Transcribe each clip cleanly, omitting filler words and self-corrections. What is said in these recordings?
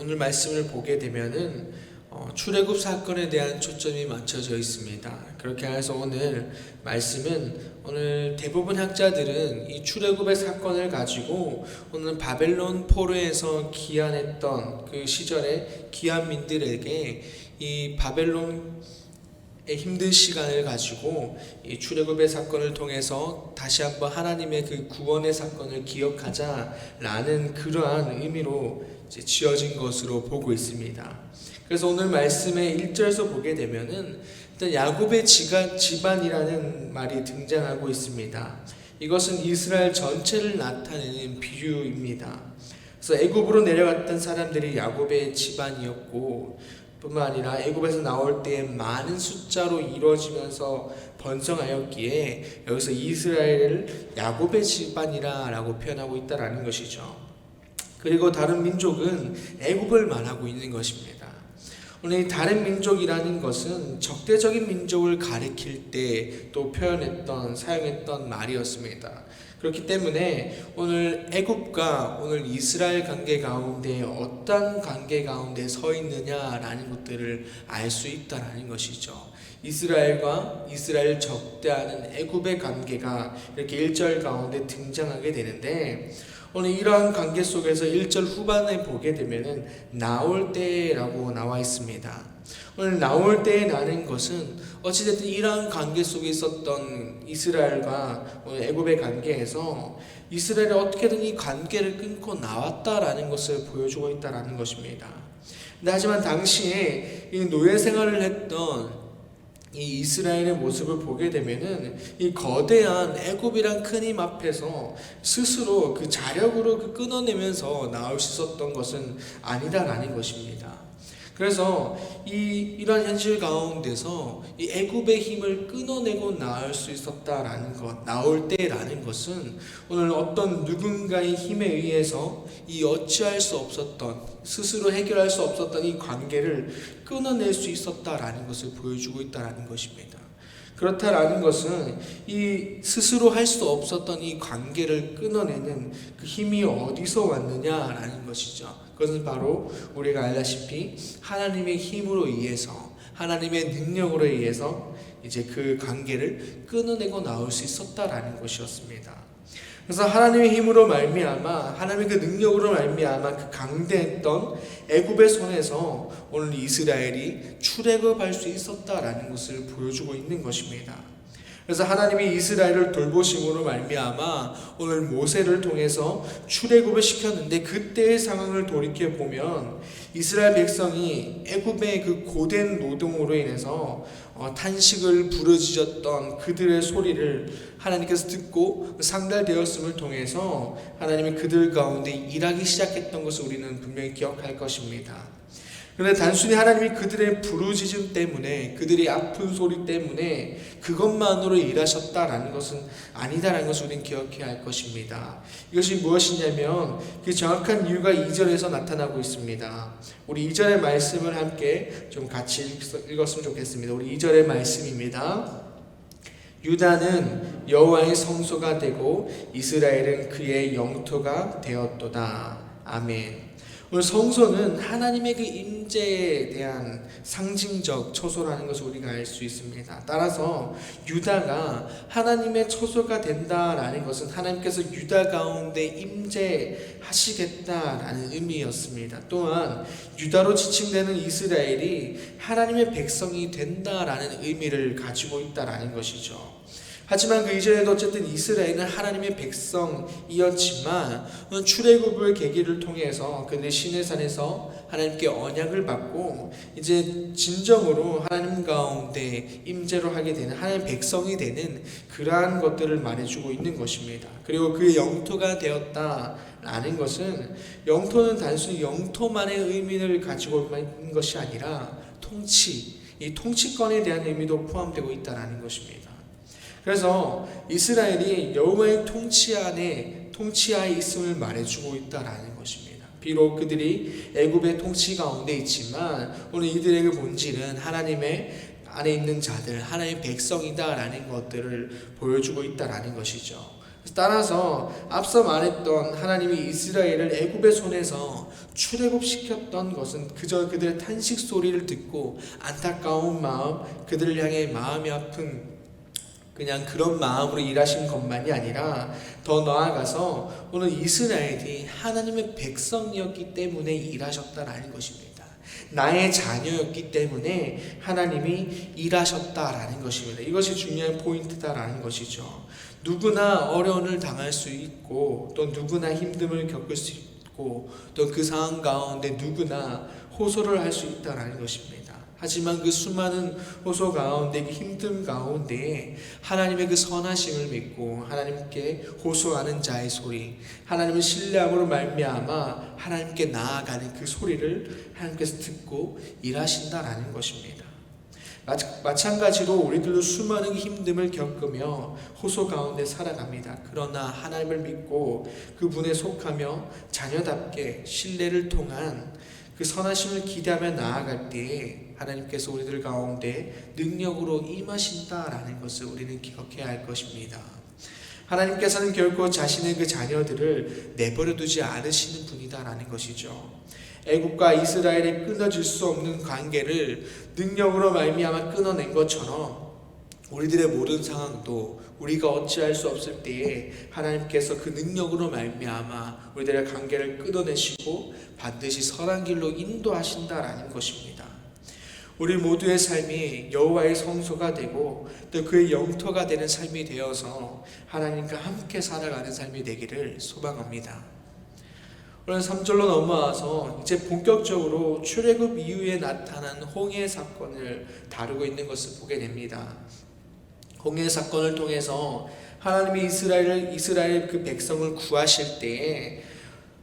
오늘 말씀을 보게 되면은 출애굽 사건에 대한 초점이 맞춰져 있습니다. 그렇게 해서 오늘 말씀은 오늘 대부분 학자들은 이 출애굽의 사건을 가지고 오늘 바벨론 포로에서 귀환했던 그 시절의 귀환민들에게 이 바벨론 힘든 시간을 가지고 이 출애굽의 사건을 통해서 다시 한번 하나님의 그 구원의 사건을 기억하자라는 그러한 의미로 지어진 것으로 보고 있습니다. 그래서 오늘 말씀의 1절에서 보게 되면은 일단 야곱의 집안이라는 말이 등장하고 있습니다. 이것은 이스라엘 전체를 나타내는 비유입니다. 그래서 애굽으로 내려갔던 사람들이 야곱의 집안이었고 뿐만 아니라 애굽에서 나올 때 많은 숫자로 이루어지면서 번성하였기에 여기서 이스라엘을 야곱의 집안이라고 표현하고 있다라는 것이죠. 그리고 다른 민족은 애굽을 말하고 있는 것입니다. 오늘 이 다른 민족이라는 것은 적대적인 민족을 가리킬 때 또 사용했던 말이었습니다. 그렇기 때문에 오늘 애굽과 오늘 이스라엘 관계 가운데 어떤 관계 가운데 서 있느냐라는 것들을 알 수 있다라는 것이죠. 이스라엘과 이스라엘 적대하는 애굽의 관계가 이렇게 1절 가운데 등장하게 되는데 오늘 이러한 관계 속에서 1절 후반에 보게 되면은 나올 때라고 나와 있습니다. 오늘 나올 때라는 것은 어찌됐든 이러한 관계 속에 있었던 이스라엘과 오늘 애굽의 관계에서 이스라엘이 어떻게든 이 관계를 끊고 나왔다라는 것을 보여주고 있다라는 것입니다. 하지만 당시에 이 노예 생활을 했던 이 이스라엘의 모습을 보게 되면은 이 거대한 애굽이란 큰 힘 앞에서 스스로 그 자력으로 끊어내면서 나올 수 있었던 것은 아니다라는 것입니다. 그래서 이런 현실 가운데서 이 애굽의 힘을 끊어내고 나올 수 있었다라는 것, 나올 때라는 것은 오늘 어떤 누군가의 힘에 의해서 이 어찌할 수 없었던, 스스로 해결할 수 없었던 이 관계를 끊어낼 수 있었다라는 것을 보여주고 있다라는 것입니다. 그렇다라는 것은 이 스스로 할 수 없었던 이 관계를 끊어내는 그 힘이 어디서 왔느냐라는 것이죠. 그것은 바로 우리가 알다시피 하나님의 힘으로 의해서, 하나님의 능력으로 의해서 이제 그 관계를 끊어내고 나올 수 있었다라는 것이었습니다. 그래서 하나님의 힘으로 말미암아, 하나님의 그 능력으로 말미암아 그 강대했던 애굽의 손에서 오늘 이스라엘이 출애굽할 수 있었다라는 것을 보여주고 있는 것입니다. 그래서 하나님이 이스라엘을 돌보심으로 말미암아 오늘 모세를 통해서 출애굽을 시켰는데 그때의 상황을 돌이켜 보면 이스라엘 백성이 애굽의 그 고된 노동으로 인해서 탄식을 부르짖었던 그들의 소리를 하나님께서 듣고 상달되었음을 통해서 하나님이 그들 가운데 일하기 시작했던 것을 우리는 분명히 기억할 것입니다. 그런데 단순히 하나님이 그들의 부르짖음 때문에, 그들의 아픈 소리 때문에 그것만으로 일하셨다라는 것은 아니다라는 것을 우리는 기억해야 할 것입니다. 이것이 무엇이냐면 그 정확한 이유가 2절에서 나타나고 있습니다. 우리 2절의 말씀을 함께 좀 같이 읽었으면 좋겠습니다. 우리 2절의 말씀입니다. 유다는 여호와의 성소가 되고 이스라엘은 그의 영토가 되었도다. 아멘. 오늘 성소는 하나님의 그 임재에 대한 상징적 처소라는 것을 우리가 알 수 있습니다. 따라서 유다가 하나님의 처소가 된다라는 것은 하나님께서 유다 가운데 임재하시겠다라는 의미였습니다. 또한 유다로 지칭되는 이스라엘이 하나님의 백성이 된다라는 의미를 가지고 있다라는 것이죠. 하지만 그 이전에도 어쨌든 이스라엘은 하나님의 백성이었지만 출애굽을 계기를 통해서 그들의 시내산에서 하나님께 언약을 받고 이제 진정으로 하나님 가운데 임재로 하게 되는 하나님의 백성이 되는 그러한 것들을 말해주고 있는 것입니다. 그리고 그의 영토가 되었다라는 것은 영토는 단순히 영토만의 의미를 가지고 있는 것이 아니라 이 통치권에 대한 의미도 포함되고 있다는 것입니다. 그래서 이스라엘이 여호와의 통치하에 있음을 말해주고 있다라는 것입니다. 비록 그들이 애굽의 통치 가운데 있지만 오늘 이들에게 본질은 하나님의 안에 있는 자들, 하나님의 백성이다라는 것들을 보여주고 있다라는 것이죠. 따라서 앞서 말했던 하나님이 이스라엘을 애굽의 손에서 출애굽시켰던 것은 그저 그들의 탄식 소리를 듣고 안타까운 마음, 그들을 향해 마음이 아픈 그냥 그런 마음으로 일하신 것만이 아니라 더 나아가서 오늘 이스라엘이 하나님의 백성이었기 때문에 일하셨다라는 것입니다. 나의 자녀였기 때문에 하나님이 일하셨다라는 것입니다. 이것이 중요한 포인트다라는 것이죠. 누구나 어려움을 당할 수 있고 또 누구나 힘듦을 겪을 수 있고 또 그 상황 가운데 누구나 호소를 할 수 있다라는 것입니다. 하지만 그 수많은 호소 가운데 그 힘듦 가운데 하나님의 그 선하심을 믿고 하나님께 호소하는 자의 소리, 하나님을 신뢰함으로 말미암아 하나님께 나아가는 그 소리를 하나님께서 듣고 일하신다라는 것입니다. 마찬가지로 우리들도 수많은 힘듦을 겪으며 호소 가운데 살아갑니다. 그러나 하나님을 믿고 그분에 속하며 자녀답게 신뢰를 통한 그 선하심을 기대하며 나아갈 때에 하나님께서 우리들 가운데 능력으로 임하신다라는 것을 우리는 기억해야 할 것입니다. 하나님께서는 결코 자신의 그 자녀들을 내버려 두지 않으시는 분이다라는 것이죠. 애굽과 이스라엘의 끊어질 수 없는 관계를 능력으로 말미암아 끊어낸 것처럼 우리들의 모든 상황도 우리가 어찌할 수 없을 때에 하나님께서 그 능력으로 말미암아 우리들의 관계를 끊어내시고 반드시 선한 길로 인도하신다라는 것입니다. 우리 모두의 삶이 여호와의 성소가 되고 또 그의 영토가 되는 삶이 되어서 하나님과 함께 살아가는 삶이 되기를 소망합니다. 오늘 3절로 넘어와서 이제 본격적으로 출애굽 이후에 나타난 홍해 사건을 다루고 있는 것을 보게 됩니다. 홍해 사건을 통해서 하나님이 이스라엘 그 백성을 구하실 때에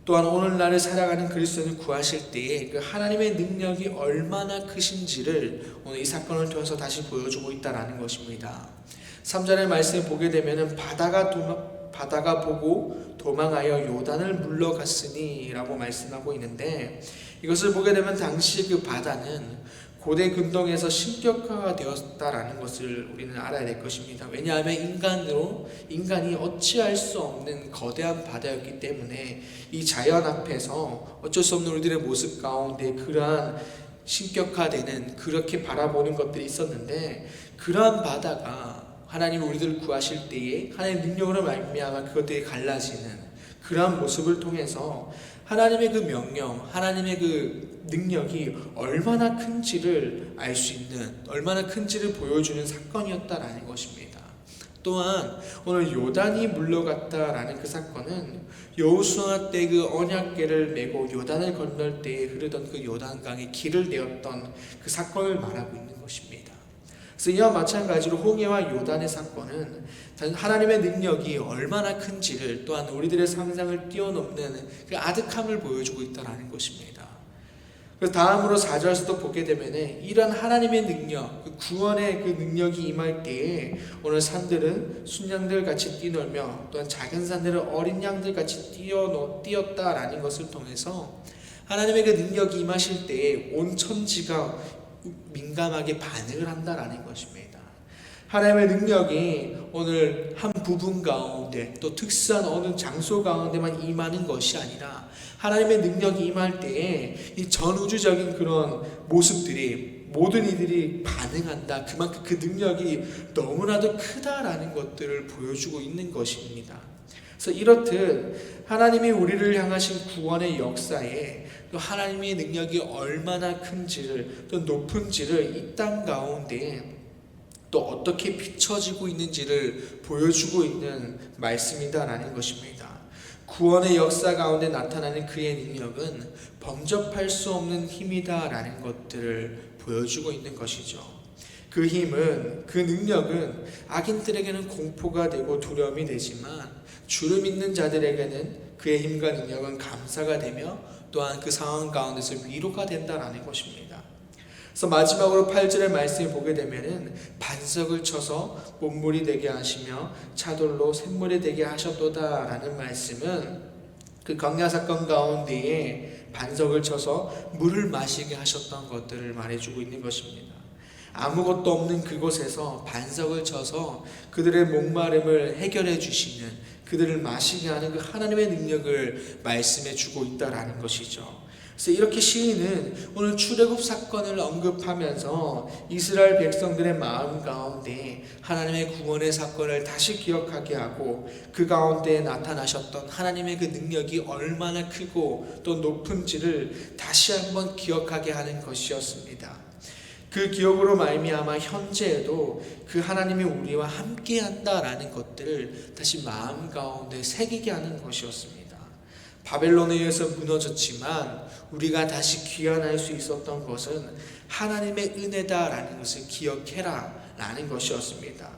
또한 오늘날을 살아가는 그리스도인을 구하실 때에 그 하나님의 능력이 얼마나 크신지를 오늘 이 사건을 통해서 다시 보여주고 있다는 것입니다. 3절의 말씀을 보게 되면 바다가 보고 도망하여 요단을 물러갔으니 라고 말씀하고 있는데, 이것을 보게 되면 당시 그 바다는 고대 근동에서 신격화가 되었다라는 것을 우리는 알아야 될 것입니다. 왜냐하면 인간이 어찌할 수 없는 거대한 바다였기 때문에 이 자연 앞에서 어쩔 수 없는 우리들의 모습 가운데 그러한 신격화되는 그렇게 바라보는 것들이 있었는데, 그러한 바다가 하나님이 우리들을 구하실 때에 하나님의 능력으로 말미암아 그것들이 갈라지는 그러한 모습을 통해서 하나님의 그 명령, 하나님의 그 능력이 얼마나 큰지를 알 수 있는, 얼마나 큰지를 보여주는 사건이었다라는 것입니다. 또한 오늘 요단이 물러갔다라는 그 사건은 여호수아 때 그 언약궤를 메고 요단을 건널 때에 흐르던 그 요단강에 길을 내었던 그 사건을 말하고 있는 것입니다. 그래서 이와 마찬가지로 홍해와 요단의 사건은 하나님의 능력이 얼마나 큰지를, 또한 우리들의 상상을 뛰어넘는 그 아득함을 보여주고 있다는 것입니다. 그래서 다음으로 4절에서도 보게 되면 이런 하나님의 능력, 그 구원의 그 능력이 임할 때에 오늘 산들은 순양들 같이 뛰놀며 또한 작은 산들은 어린 양들 같이 뛰었다라는 것을 통해서 하나님의 그 능력이 임하실 때에 온 천지가 민감하게 반응을 한다라는 것입니다. 하나님의 능력이 오늘 한 부분 가운데 또 특수한 어느 장소 가운데만 임하는 것이 아니라 하나님의 능력이 임할 때에 이 전우주적인 그런 모습들이 모든 이들이 반응한다. 그만큼 그 능력이 너무나도 크다라는 것들을 보여주고 있는 것입니다. 그래서 이렇듯 하나님이 우리를 향하신 구원의 역사에 또 하나님의 능력이 얼마나 큰지를 또 높은지를 이 땅 가운데 또 어떻게 비춰지고 있는지를 보여주고 있는 말씀이다라는 것입니다. 구원의 역사 가운데 나타나는 그의 능력은 범접할 수 없는 힘이다라는 것들을 보여주고 있는 것이죠. 그 힘은, 그 능력은 악인들에게는 공포가 되고 두려움이 되지만 주를 믿는 자들에게는 그의 힘과 능력은 감사가 되며 또한 그 상황 가운데서 위로가 된다라는 것입니다. 그래서 마지막으로 8절의 말씀을 보게 되면은 반석을 쳐서 못물이 되게 하시며 차돌로 샘물이 되게 하셨도다라는 말씀은 그 광야 사건 가운데에 반석을 쳐서 물을 마시게 하셨던 것들을 말해주고 있는 것입니다. 아무것도 없는 그곳에서 반석을 쳐서 그들의 목마름을 해결해 주시는 그들을 마시게 하는 그 하나님의 능력을 말씀해 주고 있다라는 것이죠. 그래서 이렇게 시인은 오늘 출애굽 사건을 언급하면서 이스라엘 백성들의 마음 가운데 하나님의 구원의 사건을 다시 기억하게 하고 그 가운데 나타나셨던 하나님의 그 능력이 얼마나 크고 또 높은지를 다시 한번 기억하게 하는 것이었습니다. 그 기억으로 말미암아 현재에도 그 하나님이 우리와 함께한다라는 것들을 다시 마음 가운데 새기게 하는 것이었습니다. 바벨론에 의해서 무너졌지만 우리가 다시 귀환할 수 있었던 것은 하나님의 은혜다라는 것을 기억해라 라는 것이었습니다.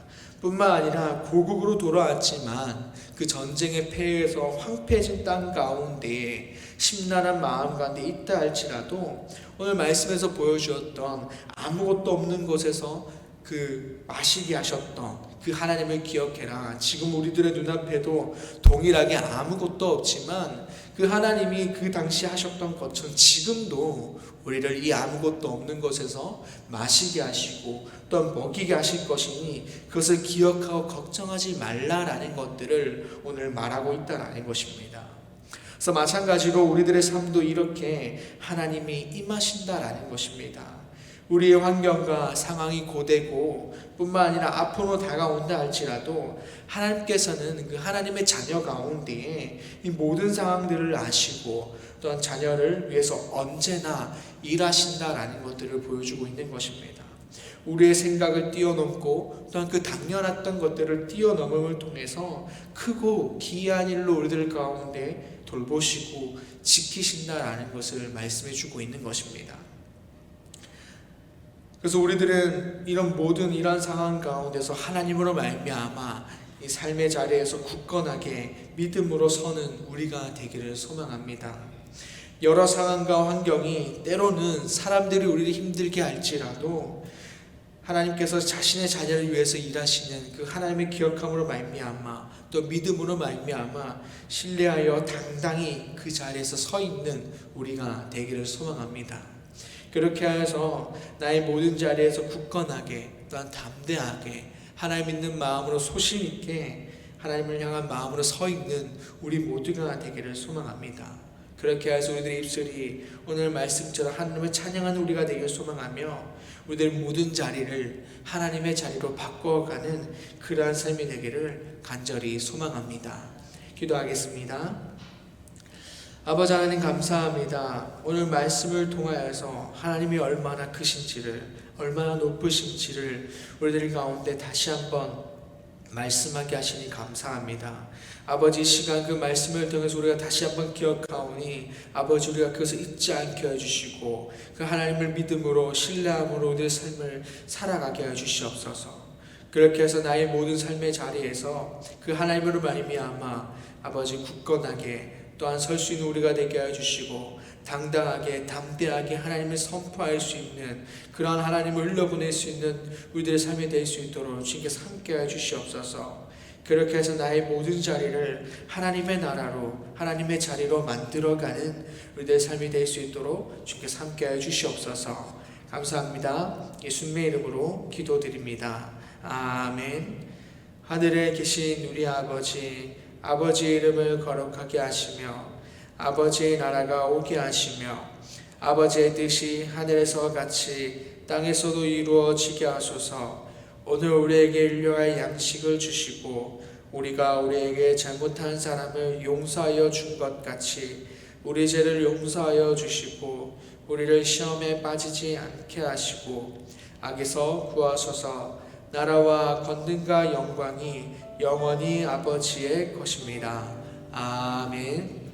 뿐만 아니라 고국으로 돌아왔지만 그 전쟁의 패해서 황폐해진 땅 가운데 심란한 마음 가운데 있다 할지라도 오늘 말씀에서 보여주었던 아무것도 없는 곳에서 그 마시게 하셨던 그 하나님을 기억해라. 지금 우리들의 눈앞에도 동일하게 아무것도 없지만 그 하나님이 그 당시 하셨던 것처럼 지금도 우리를 이 아무것도 없는 곳에서 마시게 하시고 또 먹이게 하실 것이니 그것을 기억하고 걱정하지 말라라는 것들을 오늘 말하고 있다라는 것입니다. 그래서 마찬가지로 우리들의 삶도 이렇게 하나님이 임하신다라는 것입니다. 우리의 환경과 상황이 고되고 뿐만 아니라 앞으로 다가온다 할지라도 하나님께서는 그 하나님의 자녀 가운데에 이 모든 상황들을 아시고 또한 자녀를 위해서 언제나 일하신다라는 것들을 보여주고 있는 것입니다. 우리의 생각을 뛰어넘고 또한 그 당연했던 것들을 뛰어넘음을 통해서 크고 기이한 일로 우리들 가운데 돌보시고 지키신다라는 것을 말씀해 주고 있는 것입니다. 그래서 우리들은 이런 모든 이러한 상황 가운데서 하나님으로 말미암아 이 삶의 자리에서 굳건하게 믿음으로 서는 우리가 되기를 소망합니다. 여러 상황과 환경이 때로는 사람들이 우리를 힘들게 할지라도 하나님께서 자신의 자녀를 위해서 일하시는 그 하나님의 기억함으로 말미암아 또 믿음으로 말미암아 신뢰하여 당당히 그 자리에서 서 있는 우리가 되기를 소망합니다. 그렇게 해서 나의 모든 자리에서 굳건하게 또한 담대하게 하나님 믿는 마음으로 소신 있게 하나님을 향한 마음으로 서 있는 우리 모두가 되기를 소망합니다. 그렇게 해서 우리들의 입술이 오늘 말씀처럼 하나님을 찬양하는 우리가 되기를 소망하며 우리들의 모든 자리를 하나님의 자리로 바꿔가는 그러한 삶이 되기를 간절히 소망합니다. 기도하겠습니다. 아버지 하나님 감사합니다. 오늘 말씀을 통하여서 하나님이 얼마나 크신지를 얼마나 높으신지를 우리들 가운데 다시 한번 말씀하게 하시니 감사합니다. 아버지 시간 그 말씀을 통해서 우리가 다시 한번 기억하오니 아버지 우리가 그것을 잊지 않게 해주시고 그 하나님을 믿음으로 신뢰함으로 우리의 삶을 살아가게 해주시옵소서. 그렇게 해서 나의 모든 삶의 자리에서 그 하나님으로 말미암아 아버지 굳건하게 또한 설 수 있는 우리가 되게 해주시고 당당하게 담대하게 하나님을 선포할 수 있는 그러한 하나님을 흘려보낼 수 있는 우리들의 삶이 될 수 있도록 주님께서 함께 해주시옵소서. 그렇게 해서 나의 모든 자리를 하나님의 나라로 하나님의 자리로 만들어가는 우리들의 삶이 될 수 있도록 주님께서 함께 해주시옵소서. 감사합니다. 예수님의 이름으로 기도드립니다. 아멘. 하늘에 계신 우리 아버지의 이름을 거룩하게 하시며 아버지의 나라가 오게 하시며 아버지의 뜻이 하늘에서 같이 땅에서도 이루어지게 하소서. 오늘 우리에게 일용할 양식을 주시고 우리가 우리에게 잘못한 사람을 용서하여 준 것 같이 우리 죄를 용서하여 주시고 우리를 시험에 빠지지 않게 하시고 악에서 구하소서. 나라와 권능과 영광이 영원히 아버지의 것입니다. 아멘.